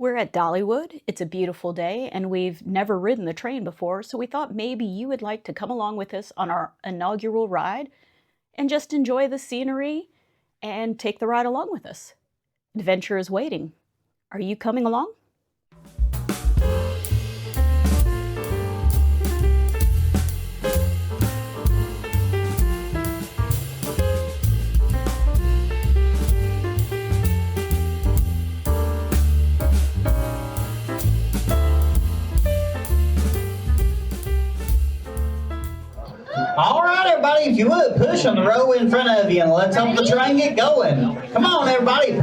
We're at Dollywood. It's a beautiful day, and we've never ridden the train before, so we thought maybe you would like to come along with us on our inaugural ride and just enjoy the scenery and take the ride along with us. Adventure is waiting. Are you coming along? All right, everybody, if you would, push on the row in front of you and let's help the train get going. Come on, everybody, push.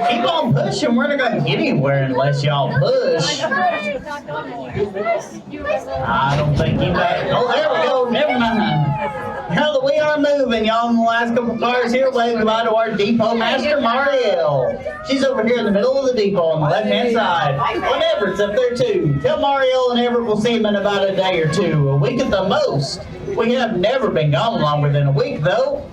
Keep on pushing. We're not going to get anywhere unless y'all push. I don't think you might. Oh, there we go. Never mind. Now that we are moving, y'all, in the last couple cars here, wave goodbye to our depot master, Marielle. She's over here in the middle of the depot on the left-hand side. Well, Everett's up there, too. Tell Marielle and Everett we'll see him in about a day or two, a week at the most. We have never been gone longer than a week, though.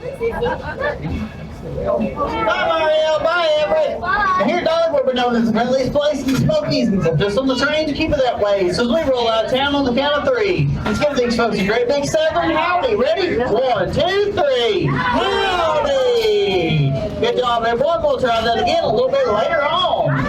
Bye, Marielle. Bye, Everett. Bye. And here, Dollywood, we're known as the friendliest place in the Smokies, and just on the train to keep it that way. So as we roll out of town on the count of three, let's give these folks a great big Southern howdy. Ready? 1, 2, 3. Howdy! Good job, everyone. We'll try that again a little bit later on.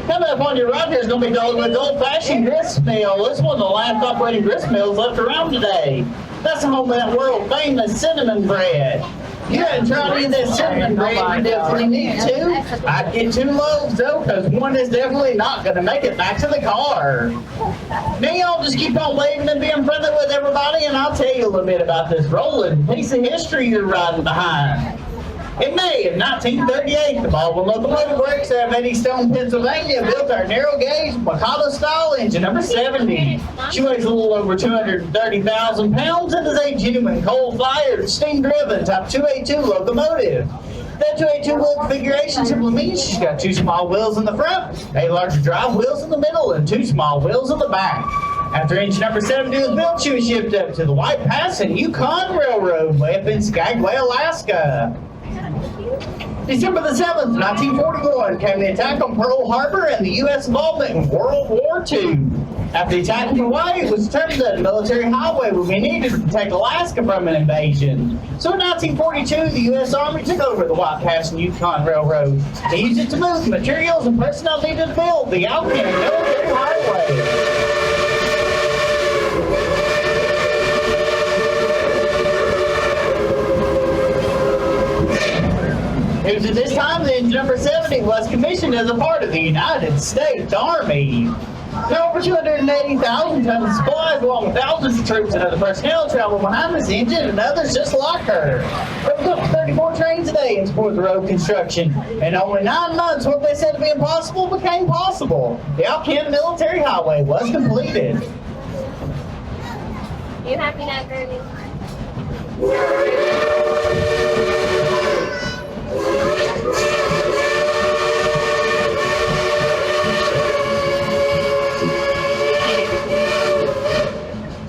Coming up on your right here is going to be Dollywood's old-fashioned grist mill. This is one of the last operating grist mills left around today. That's the home of that world-famous cinnamon bread. You hadn't tried any of that cinnamon bread, you definitely need to. I'd get 2 loaves, though, because one is definitely not going to make it back to the car. Now, y'all just keep on waving and being friendly with everybody, and I'll tell you a little bit about this rolling piece of history you're riding behind. In May of 1938, the Baldwin Locomotive Works out of Eddystone, Pennsylvania, built our narrow-gauge Mikado-style engine number 70. She weighs a little over 230,000 pounds and is a genuine coal-fired, steam-driven Type 282 locomotive. That 282 wheel configuration simply means she's got 2 small wheels in the front, a larger drive wheels in the middle, and 2 small wheels in the back. After engine number 70 was built, she was shipped up to the White Pass Yukon Route way up in Skagway, Alaska. December the 7th, 1941, came the attack on Pearl Harbor and the U.S. involvement in World War II. After the attack on Hawaii, it was determined that a military highway would be needed to protect Alaska from an invasion. So in 1942, the U.S. Army took over the White Pass Yukon Railroad. They used it to move the materials and personnel needed to build the Alpine Military Highway. It was at this time that engine number 70 was commissioned as a part of the United States Army. There are over 280,000 tons of supplies, along with thousands of troops and other personnel travel behind this engine and others just like her. There was up to 34 trains a day in support of the road construction. In only 9 months, what they said to be impossible became possible. The Alpine Military Highway was completed. You happy now, Granny?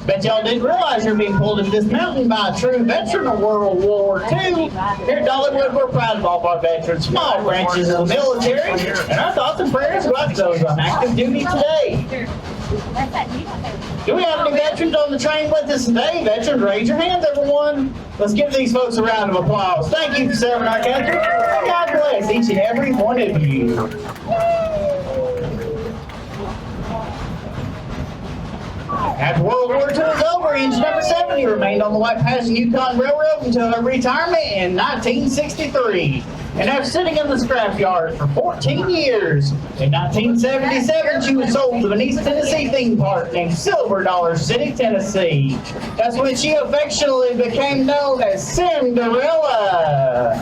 Bet y'all didn't realize you're being pulled into this mountain by a true veteran of World War II. Here at Dollywood, we're proud of all of our veterans, small branches of the military, and our thoughts and prayers go out to those on active duty today. Do we have any veterans on the train with us today? Veterans, raise your hands, everyone. Let's give these folks a round of applause. Thank you for serving our country. God bless each and every one of you. After World War II was over, engine number 70 remained on the White Pass Yukon Railroad until her retirement in 1963. And after sitting in the scrapyard for 14 years, in 1977 she was sold to an East Tennessee theme park named Silver Dollar City, Tennessee. That's when she affectionately became known as Cinderella.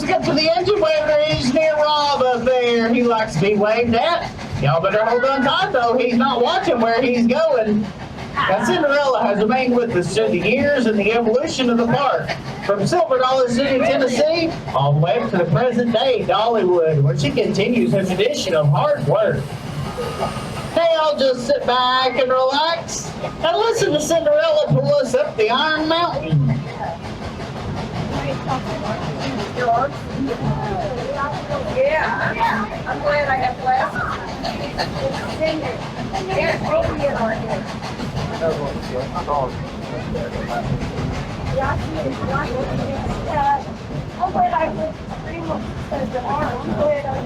Up to the engine waver engineer Rob up there. He likes to be waved at. Y'all better hold on tight though. He's not watching where he's going. Now, Cinderella has remained with us through the years and the evolution of the park. From Silver Dollar City, Tennessee, all the way up to the present day, Dollywood, where she continues her tradition of hard work. Hey, I'll just sit back and relax and listen to Cinderella pull us up the Iron Mountain. Yeah, I'm glad I have left. I'm glad I went pretty much because the arm. I'm glad I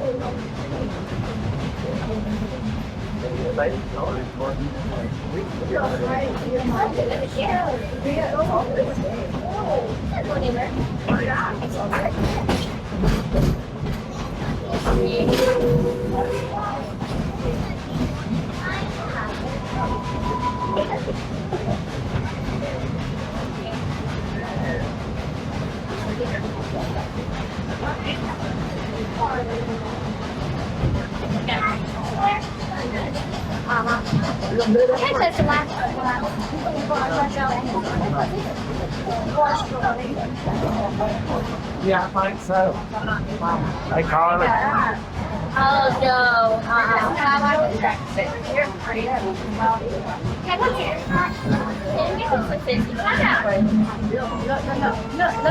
Yeah, I think so. Hey, Carly. Oh no.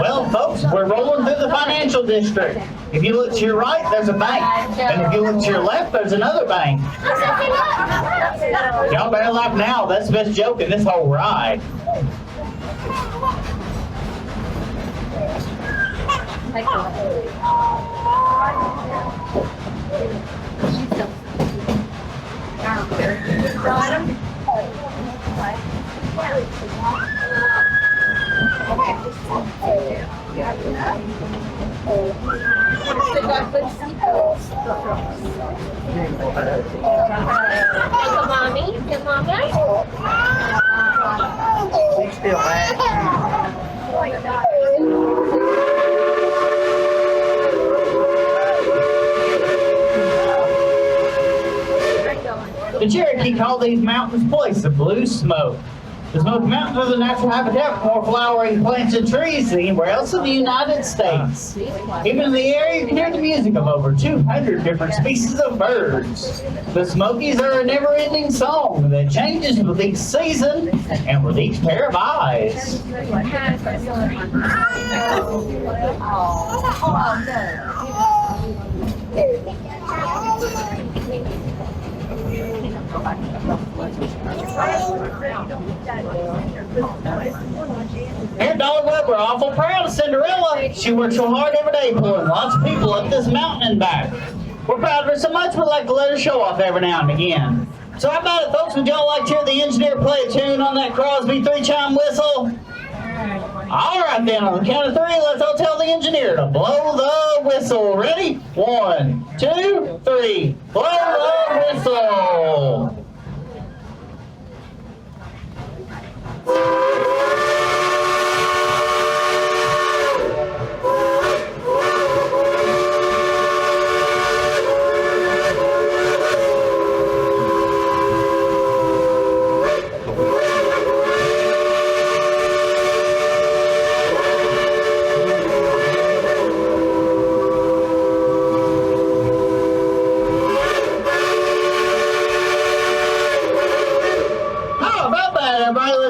Well, folks, we're rolling through the financial district. If you look to your right, there's a bank. And if you look to your left, there's another bank. Y'all better laugh now. That's the best joke in this whole ride. Mommy, She's still mad. The Cherokee call these mountains place of blue smoke. The Smoky Mountains are the natural habitat for more flowering plants and trees than anywhere else in the United States. Even in the area, you can hear the music of over 200 different species of birds. The Smokies are a never-ending song that changes with each season and with each pair of eyes. Here at Dollywood, we're awful proud of Cinderella. She works so hard every day pulling lots of people up this mountain and back. We're proud of her so much we'd like to let her show off every now and again. So how about it, folks? Would y'all like to hear the engineer play a tune on that Crosby three-chime whistle? All right, then, on the count of three, let's all tell the engineer to blow the whistle. Ready? 1, 2, 3. Blow the whistle.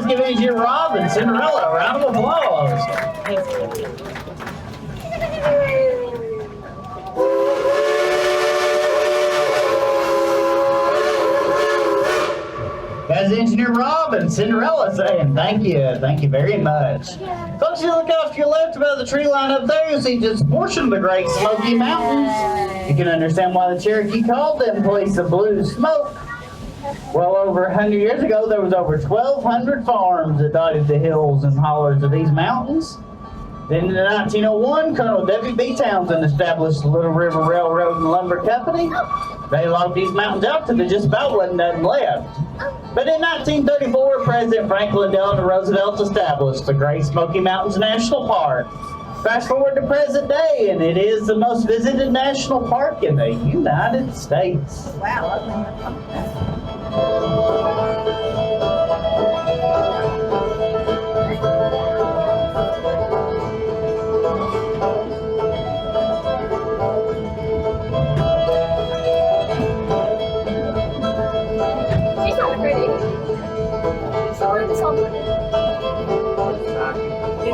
Let's give Engineer Rob and Cinderella a round of applause. That's Engineer Rob and Cinderella saying thank you very much. Folks, you look off to your left above the tree line up there, you'll see just a portion of the Great Smoky Mountains. You can understand why the Cherokee called them place of blue smoke. Well over 100 years ago, there was over 1,200 farms that dotted the hills and hollers of these mountains. Then in 1901, Colonel W.B. Townsend established the Little River Railroad and Lumber Company. They logged these mountains out till there just about wasn't nothing left. But in 1934, President Franklin Delano Roosevelt established the Great Smoky Mountains National Park. Fast forward to present day, and it is the most visited national park in the United States. Wow. Now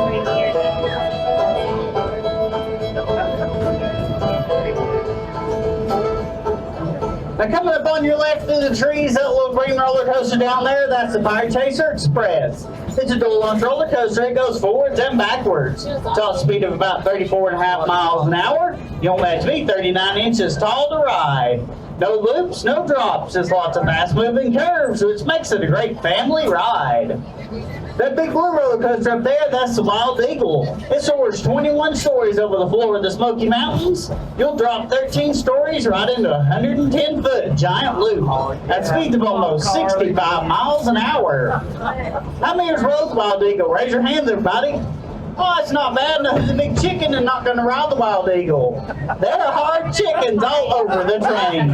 coming up on your left through the trees, that little green roller coaster down there, that's the Fire Chaser Express. It's a dual launch roller coaster. It goes forwards and backwards. It's on a speed of about 34.5 miles an hour. You only have to be 39 inches tall to ride. No loops, no drops, just lots of fast-moving curves, which makes it a great family ride. That big blue roller coaster up there, that's the Wild Eagle. It soars 21 stories over the floor of the Smoky Mountains. You'll drop 13 stories right into a 110-foot giant loop. That speeds of almost 65 miles an hour. How many years rode the Wild Eagle? Raise your hands, everybody. Oh, it's not bad enough. Who's a big chicken and not going to ride the Wild Eagle? There are hard chickens all over the train.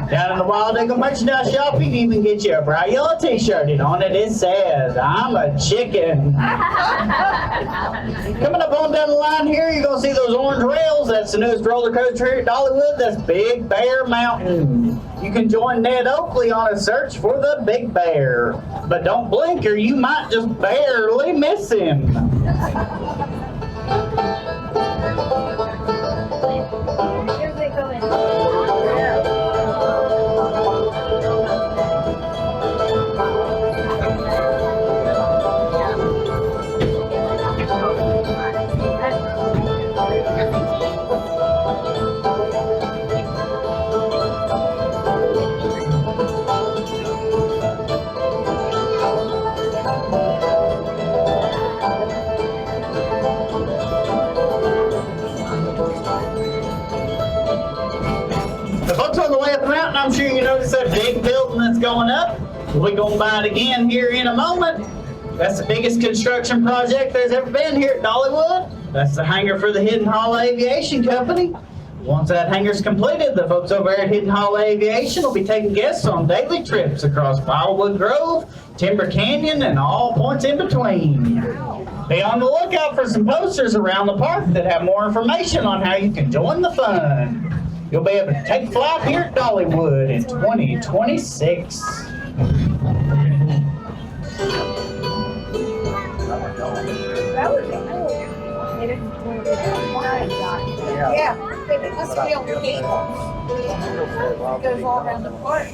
Down in the Wild Eagle merchandise shop, you can even get you a bright yellow t-shirt, and on it says, "I'm a chicken." Coming up on down the line here, you're going to see those orange rails. That's the newest roller coaster here at Dollywood. That's Big Bear Mountain. You can join Ned Oakley on a search for the Big Bear. But don't blink or you might just barely miss him. Here they go in. The folks on the way up the mountain, I'm sure you noticed that big building that's going up. We're going by it again here in a moment. That's the biggest construction project there's ever been here at Dollywood. That's the hangar for the Hidden Hall Aviation Company. Once that hangar's completed, the folks over there at Hidden Hall Aviation will be taking guests on daily trips across Wildwood Grove, Timber Canyon, and all points in between. Be on the lookout for some posters around the park that have more information on how you can join the fun. You'll be able to take flight here at Dollywood in 2026. That would be cool. Yeah, but it must be on cable. It goes all around the park.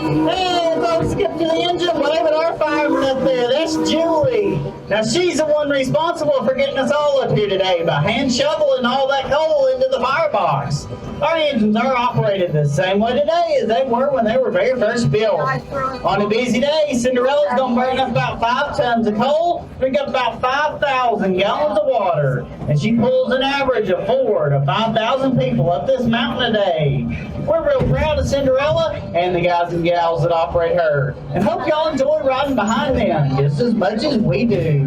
Hey, folks, skip to the engine. Wave at our fireman up there. That's Julie. Now, she's the one responsible for getting us all up here today by hand shoveling all that coal into the firebox. Our engines are operated the same way today as they were when they were very first built. On a busy day, Cinderella's going to burn up about 5 tons of coal, drink up about 5,000 gallons of water, and she pulls an average of 4,000 to 5,000 people up this mountain a day. We're real proud of Cinderella and the guys and gals that operate her, and hope y'all enjoy riding behind them just as much as we do.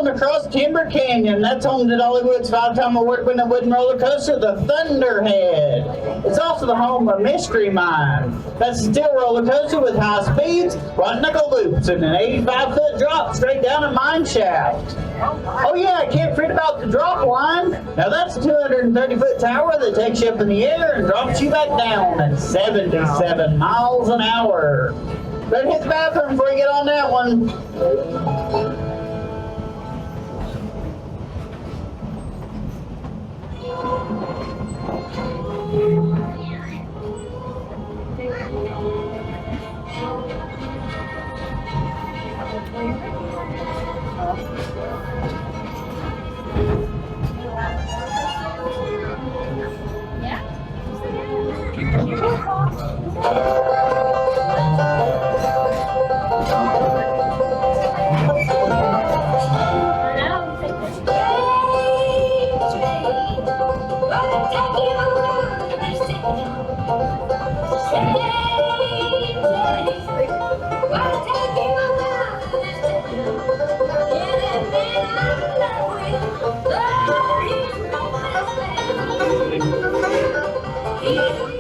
Across Timber Canyon. That's home to Dollywood's 5-time award-winning wooden roller coaster, the Thunderhead. It's also the home of Mystery Mine. That's a steel roller coaster with high speeds, right knuckle loops, and an 85-foot drop straight down a mine shaft. Oh yeah, I can't forget about the drop line. Now that's a 230-foot tower that takes you up in the air and drops you back down at 77 miles an hour. Better hit the bathroom before you get on that one.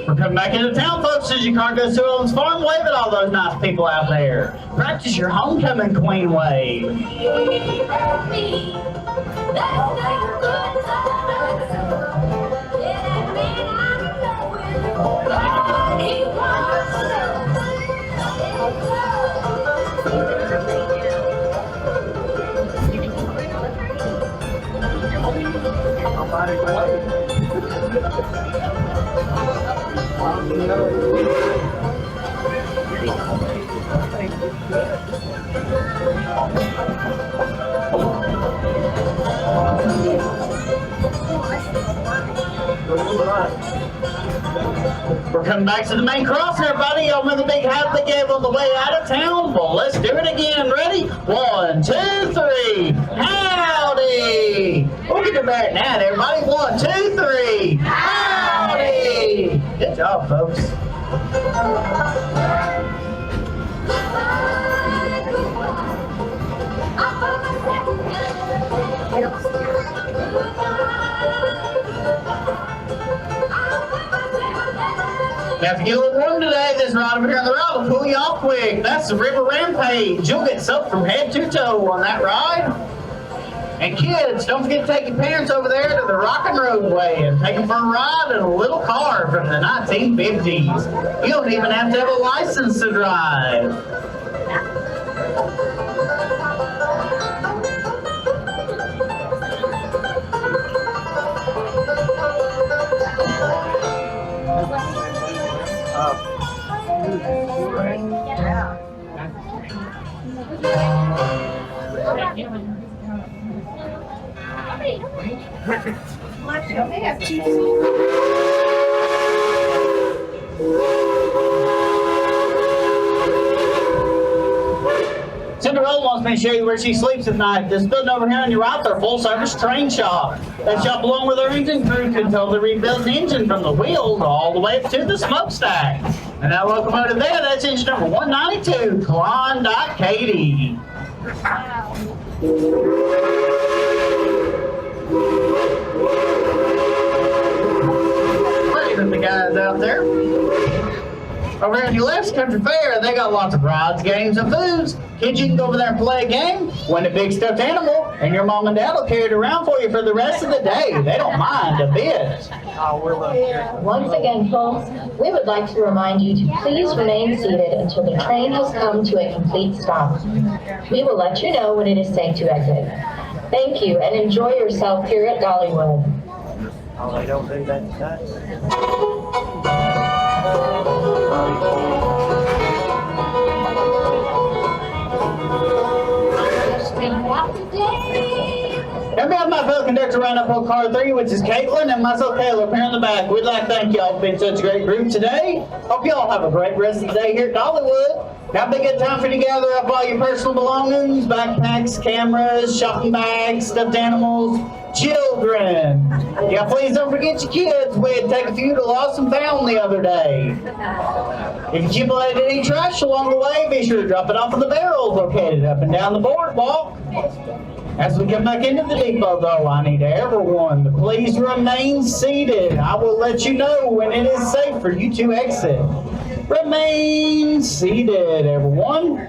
We're coming back into town, folks. As your car goes through Owen's Farm, wave at all those nice people out there. Practice your homecoming queen wave. We're coming back to the main cross, everybody. Y'all remember the big hat they gave on the way out of town? Well, let's do it again. Ready? 1, 2, 3. Howdy! We'll get to that now, everybody. 1, 2, 3. Howdy! Good job, folks. Now, if you get a little warm today, this ride over here on the road will cool you off quick. That's the River Rampage. You'll get soaked from head to toe on that ride. And kids, don't forget to take your parents over there to the Rockin' Roadway and take them for a ride in a little car from the 1950s. You don't even have to have a license to drive. Cinderella wants me to show you where she sleeps at night. This building over here on your right, their full-service train shop. That shop, along with our engine crew, can totally rebuild an engine from the wheels all the way up to the smokestack. And that locomotive there, that's engine number 192, Klondike Katie. Wait at the guys out there. Over here on your left's Country Fair, they got lots of rides, games, and foods. Kids, you can go over there and play a game, win a big stuffed animal, and your mom and dad will carry it around for you for the rest of the day. They don't mind a bit. Once again, folks, we would like to remind you to please remain seated until the train has come to a complete stop. We will let you know when it is safe to exit. Thank you, and enjoy yourself here at Dollywood. Oh, they don't do that today? Let me have my fellow conductor round up on car 3, which is Caitlin, and myself, Caleb, here in the back. We'd like to thank y'all for being such a great group today. Hope y'all have a great rest of the day here at Dollywood. Now, be a good time for you to gather up all your personal belongings, backpacks, cameras, shopping bags, stuffed animals, children. Yeah, please don't forget your kids. We had to take a few to Lost and Found the other day. If you accumulated any trash along the way, be sure to drop it off in the barrels located up and down the boardwalk. As we come back into the depot, though, I need everyone to please remain seated. I will let you know when it is safe for you to exit. Remain seated, everyone.